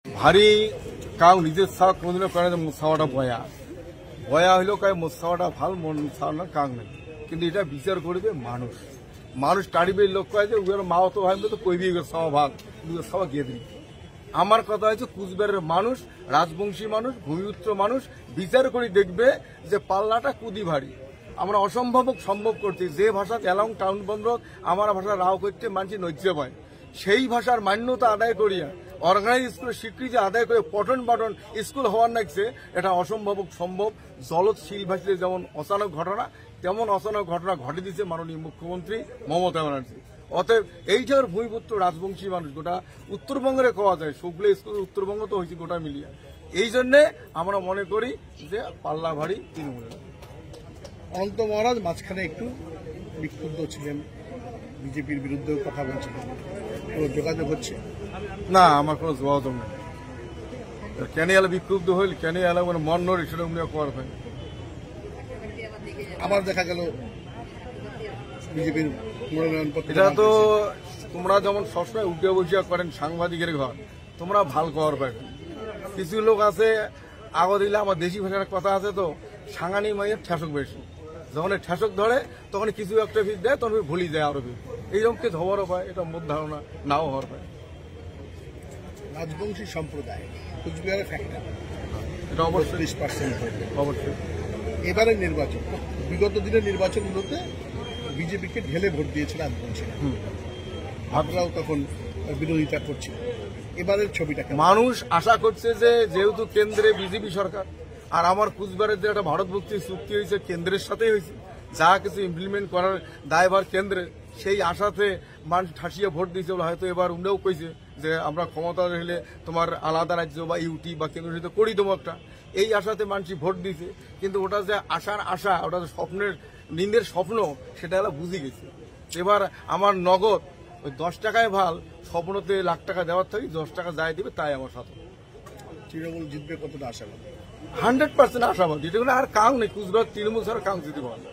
ভারী কাউ নিজের ছাওয়া কোনদিনও করে না, ছাওয়াটা বয়া বয়া হইলেও কয় মোসাওয়াটা ভাল মন ছাওয়া কাং নেই, কিন্তু এটা বিচার করবে মানুষ। মানুষ টাড়িবে লোক কয় যে উগের মাও তো ভাই তো কইবি ছাওয়া ভাগ ছাওয়া গিয়ে দিবি। আমার কথা হচ্ছে কুচবিহারের মানুষ, রাজবংশী মানুষ, ভূমিপুত্র মানুষ বিচার করে দেখবে যে পাল্লাটা কুদি ভারী। আমরা অসম্ভব সম্ভব করছি, যে ভাষা এলং টাউন বন্ধ আমার ভাষা রাও করতে মানুষ নৈজ্য পায়, সেই ভাষার মান্যতা আদায় করিয়া অর্গানাইজ স্কুলের স্বীকৃতি আদায় করে পঠন পাঠন স্কুল হওয়ার নাকছে, এটা অসম্ভব সম্ভব। জলৎশীল ভাষীতে যেমন অচানক ঘটনা, তেমন অচানক ঘটনা ঘটে দিচ্ছে মাননীয় মুখ্যমন্ত্রী মমতা ব্যানার্জি। অতএব এইটার ভূমিপুত্র রাজবংশী মানুষ গোটা উত্তরবঙ্গের কোয়া যায়, সবগুলো স্কুল উত্তরবঙ্গ তো হয়েছে গোটা মিলিয়া। এই জন্যে আমরা মনে করি যে পাল্লা ভারী তৃণমূলের। অনন্ত মহারাজ মাঝখানে একটু বিক্ষুব্ধ ছিলেন, বিজেপির বিরুদ্ধেও কথা বলছিলেন, কোনো যোগাযোগ হচ্ছে না? আমার কোনো যোগাযোগ নেই। কেন এলা বিক্ষুব্ধ হইল, কেন এলা মানে মন নড়ি সেটা উনি করার হয়। আবার দেখা গেল বিজেপির মনোনয়নপত্র। এটা তো তোমরা যেমন সবসময় উঠে বসিয়া করেন সাংবাদিকের ঘর, তোমরা ভাল খবর পাবে। কিছু লোক আছে আগো দিলে, আমার দেশি ভাষার কথা আছে তো, সাঙানি মাইয়ের ঠেসক বেশি, যখন ঠেসক ধরে তখন কিছু একটা ভিড় দেয়, তখন ভুলি যায় আরো ভিড়। এইরকম কিছু হওয়ারও পায়, এটা মূল ধারণা নাও হওয়ার পায়। রাজবংশী সম্প্রদায় কুচবিহারের ফ্যাক্টর, এটা অবশ্যই 30% অবশ্যই। এবারের নির্বাচন, বিগত দিনের নির্বাচনগুলোতে বিজেপিকে ঢেলে ভোট দিয়েছে রাজবংশীরা, ভাবরাও তখন বিরোধিতা করছিল। এবারের ছবিটা মানুষ আশা করছে যে যেহেতু কেন্দ্রে বিজেপি সরকার, আর আমার কুচবিহারের যে একটা ভারত মুক্তি চুক্তি হয়েছে কেন্দ্রের সাথেই হয়েছে, যা কিছু ইমপ্লিমেন্ট করার দায়ভার কেন্দ্রের, সেই আশাতে মানুষ ঠাসিয়ে ভোট দিয়েছে বলে হয়তো এবার উনিও কইছে যে আমরা ক্ষমতা হলে তোমার আলাদা রাজ্য বা ইউটি বা কেন্দ্র করি দেবো একটা, এই আশাতে মানুষ ভোট দিয়েছে। কিন্তু ওটা যে আশার আশা, ওটা যে স্বপ্নের নিন্দের স্বপ্ন, সেটা এলা বুঝে গেছে। এবার আমার নগদ ওই 10 টাকায় ভাল, স্বপ্নতে লাখ টাকা দেওয়ার থেকে 10 টাকা যাই দিবে, তাই আমার সাথে। তৃণমূল জিতবে কতটা আশাবাদী? 100% আশাবাদী। এটা আর কাউ নেই, কুচবিহার তৃণমূল ছাড়া কাউ জিতে পারে না।